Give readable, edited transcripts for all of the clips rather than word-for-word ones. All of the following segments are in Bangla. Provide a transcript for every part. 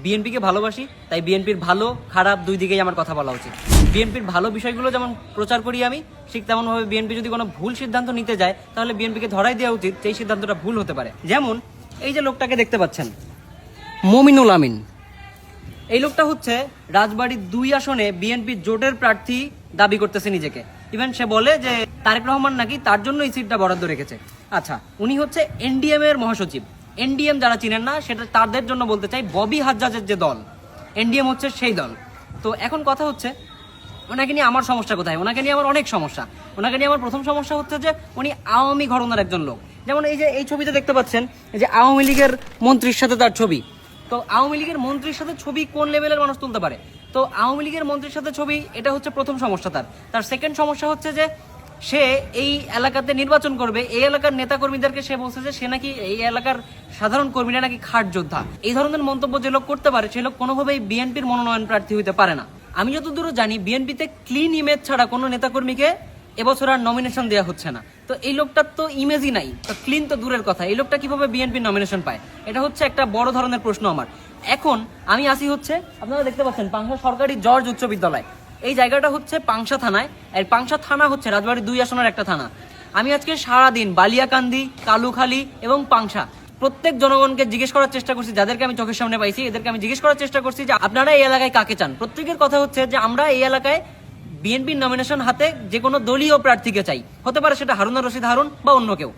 বিএনপিকে ভালোবাসি, তাই বিএনপির ভালো খারাপ দুই দিকেই আমার কথা বলা উচিত। বিএনপির ভালো বিষয়গুলো যেমন প্রচার করি আমি, ঠিক তেমনভাবে বিএনপি যদি কোনো ভুল সিদ্ধান্ত নিতে যায় তাহলে বিএনপিকে ধরাই দেওয়া উচিত যে এই সিদ্ধান্তটা ভুল হতে পারে। যেমন এই যে লোকটাকে দেখতে পাচ্ছেন, মমিনুল আমিন, এই লোকটা হচ্ছে রাজবাড়ী 2 আসনে বিএনপির জোটের প্রার্থী দাবি করতেছে নিজেকে। ইভেন সে বলে যে তারেক রহমান নাকি তার জন্য এই সিটটা বরাদ্দ রেখেছে। আচ্ছা, উনি হচ্ছে এনডিএম এর মহাসচিব। এনডিএম যারা চিনেন না, সেটা তাদের জন্য বলতে চাই, ববি হাজ্জাজের যে দল, এনডিএম হচ্ছে সেই দল। তো এখন কথা হচ্ছে ওনাকে নিয়ে আমার সমস্যা কোথায়? ওনাকে নিয়ে আমার অনেক সমস্যা। ওনাকে নিয়ে আমার প্রথম সমস্যা হচ্ছে যে উনি আওয়ামী ঘরানার একজন লোক। যেমন এই যে এই ছবিতে দেখতে পাচ্ছেন, এই যে আওয়ামী লীগের মন্ত্রীর সাথে তার ছবি। তো আওয়ামী লীগের মন্ত্রীর সাথে ছবি কোন লেভেলের মানুষ তুলতে পারে? তো আওয়ামী লীগের মন্ত্রীর সাথে ছবি, এটা হচ্ছে প্রথম সমস্যা। তার সেকেন্ড সমস্যা হচ্ছে যে সে এই এলাকাতে নির্বাচন করবে, এই এলাকার নেতা কর্মীদেরকে সে বলছে যে সে নাকি এই এলাকার সাধারণ কর্মীরা নাকি খাট যোদ্ধা। এই ধরনের মন্তব্য যে লোক করতে পারে, সে লোক কোনোভাবেই বিএনপির মনোনয়ন প্রার্থী হতে পারে না। আমি যতদূর জানি, বিএনপিতে ক্লিন ইমেজ ছাড়া কোনো নেতাকর্মীকে এবছর আর নমিনেশন দেওয়া হচ্ছে না। তো এই লোকটার তো ইমেজই নাই, তো ক্লিন তো দূরের কথা, এই লোকটা কিভাবে বিএনপি নমিনেশন পায়? এটা হচ্ছে একটা বড় ধরনের প্রশ্ন আমার। এখন আমি আসি হচ্ছে, আপনারা দেখতে পাচ্ছেন পাংশা সরকারি জর্জ উচ্চ বিদ্যালয়, এই জায়গাটা হচ্ছে পাংশা থানায়। আর পাংশা থানা হচ্ছে রাজবাড়ী 2 আসনের একটা থানা। আমি আজকে সারাদিন বালিয়াকান্দি, কালুখালী এবং পাংশা প্রত্যেক জনগণকে জিজ্ঞেস করার চেষ্টা করছি, যাদেরকে আমি চোখের সামনে পাইছি এদেরকে আমি জিজ্ঞেস করার চেষ্টা করছি যে আপনারা এই এলাকায় কাকে চান। প্রত্যেকের কথা হচ্ছে যে আমরা এই এলাকায় বিএনপির নমিনেশন হাতে যে কোনো দলীয় প্রার্থীকে চাই, হতে পারে সেটা হারুন রশিদ হারুন বা অন্য কেউ।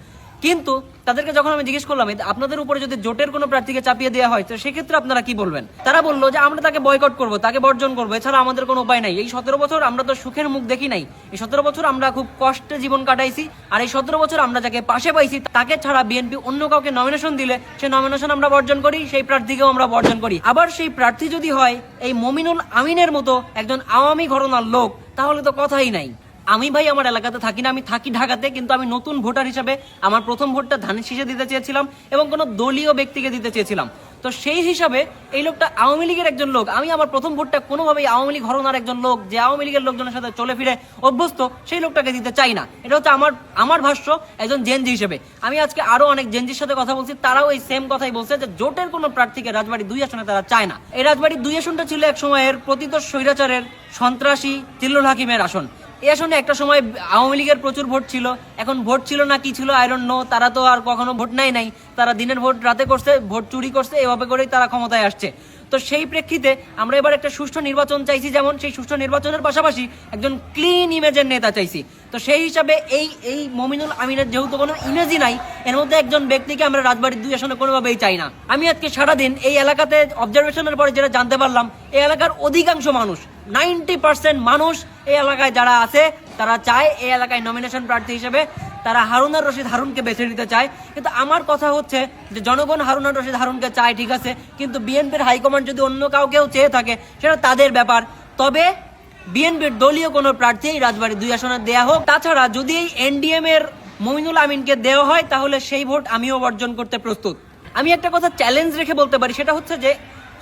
কিন্তু তাদেরকে যখন আমি জিজ্ঞেস করলাম আপনাদের উপরে যদি জোটের কোনো প্রার্থীকে চাপিয়ে দেওয়া হয় তো সেক্ষেত্রে আপনারা কি বলবেন, তারা বললো যে আমরা তাকে বয়কট করবো, তাকে বর্জন করবো, এছাড়া আমাদের কোনো উপায় নাই। এই 17 বছর আমরা তো সুখের মুখ দেখি নাই, এই 17 বছর আমরা খুব কষ্টে জীবন কাটাইছি। আর এই 17 বছর আমরা যাকে পাশে পাইছি তাকে ছাড়া বিএনপি অন্য কাউকে নমিনেশন দিলে সেই নমিনেশন আমরা বর্জন করি, সেই প্রার্থীকেও আমরা বর্জন করি। আবার সেই প্রার্থী যদি হয় এই মমিনুল আমিনের মতো একজন আওয়ামী ঘরানার লোক, তাহলে তো কথাই নাই। আমি ভাই আমার এলাকাতে থাকি না, আমি থাকি ঢাকাতে, কিন্তু আমি নতুন ভোটার হিসাবে আমার প্রথম ভোটটা ধানের শীষে দিতে চেয়েছিলাম এবং কোনো দলীয় ব্যক্তিকে দিতে চেয়েছিলাম। তো সেই হিসাবে এই লোকটা আওয়ামী লীগের একজন লোক, আমি আমার প্রথম ভোটটা কোনোভাবেই আওয়ামী লীগ ঘরানার একজন লোক যে আওয়ামী লীগের লোকজনের সাথে চলে ফিরে অভ্যস্ত, সেই লোকটাকে দিতে চাই না। এটা হচ্ছে আমার ভাষ্য একজন জেনজি হিসেবে। আমি আজকে আরো অনেক জেনজির সাথে কথা বলছি, তারাও এই সেম কথাই বলছে যে জোটের কোনো প্রার্থীকে রাজবাড়ী 2 আসনে তারা চায় না। এই রাজবাড়ী 2 আসনটা ছিল এক সময়ের পতিত স্বৈরাচারের সন্ত্রাসী জিল্লুল হাকিমের আসন। এই আসনে একটা সময় আওয়ামী লীগের প্রচুর ভোট ছিল, এখন ভোট ছিল না কি ছিল আই ডোন্ট নো, তারা তো আর কখনো ভোট নাই, তারা দিনের ভোট রাতে করছে, ভোট চুরি করছে, এভাবে করেই তারা ক্ষমতায় আসছে। তো সেই প্রেক্ষিতে আমরা এবার একটা সুষ্ঠু নির্বাচন চাইছি, যেমন সেই সুষ্ঠু নির্বাচনের পাশাপাশি একজন ক্লিন ইমেজের নেতা চাইছি। তো সেই হিসাবে এই মমিনুল আমিনের যেহেতু কোনো ইমেজই নাই, এর মধ্যে একজন ব্যক্তিকে আমরা রাজবাড়ীর 2 আসনে কোনোভাবেই চাই না। আমি আজকে সারাদিন এই এলাকাতে অবজারভেশনের পরে যেটা জানতে পারলাম, এই এলাকার অধিকাংশ মানুষ 90% মানুষ এই এলাকায় যারা আছে তারা চায় এই এলাকায় নমিনেশন প্রার্থী হিসেবে তারা হারুন রশিদ হারুনকে বেছে নিতে চায়। কিন্তু আমার কথা হচ্ছে যে জনগণ হারুন রশিদ হারুনকে চায় ঠিক আছে, কিন্তু বিএনপির হাইকমান্ড যদি অন্য কাউকেও চেয়ে থাকে সেটা তাদের ব্যাপার। তবে বিএনপির দলীয় কোনো প্রার্থী রাজবাড়ী 2 আসনে দেয়া হোক। তাছাড়া যদি এই এনডিএম এর মমিনুল আমিনকে দেওয়া হয় তাহলে সেই ভোট আমিও বর্জন করতে প্রস্তুত। আমি একটা কথা চ্যালেঞ্জ রেখে বলতে পারি, সেটা হচ্ছে যে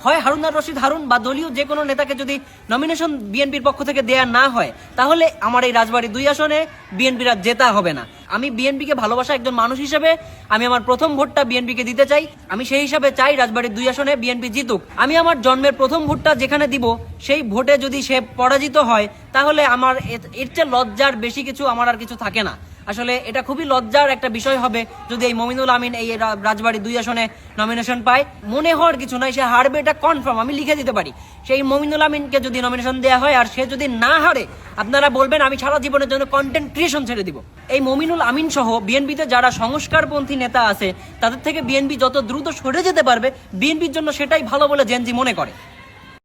হয় হারুন রশিদ হারুন বা দলীয় যে কোনো নেতাকে যদি নমিনেশন বিএনপির পক্ষ থেকে দেয়া না হয় তাহলে আমার এই রাজবাড়ী 2 আসনে বিএনপির আর জেতা হবে না। আমি বিএনপিকে ভালোবাসা একজন মানুষ হিসেবে আমি আমার প্রথম ভোটটা বিএনপিকে দিতে চাই। আমি সেই হিসাবে চাই রাজবাড়ী 2 আসনে বিএনপি জিতুক। আমি আমার জন্মের প্রথম ভোটটা যেখানে দিব সেই ভোটে যদি সে পরাজিত হয় তাহলে আমার এর চেয়ে লজ্জার বেশি কিছু আমার আর কিছু থাকে না। আসলে এটা খুবই লজ্জার একটা বিষয় হবে যদি এই মমিনুল আমিন এই রাজবাড়ী 2 আসনে নমিনেশন পায়। মনে হওয়ার কিছু নাই, সে হারবে এটা কনফার্ম, আমি লিখে দিতে পারি। সেই মমিনুল আমিনকে যদি নমিনেশন দেওয়া হয় আর সে যদি না হারে, আপনারা বলবেন আমি সারা জীবনের জন্য কন্টেন্ট ক্রিয়েশন ছেড়ে দিব। এই মমিনুল আমিন সহ বিএনপিতে যারা সংস্কারপন্থী নেতা আছে তাদের থেকে বিএনপি যত দ্রুত সরে যেতে পারবে বিএনপির জন্য সেটাই ভালো বলে জেনজি মনে করে।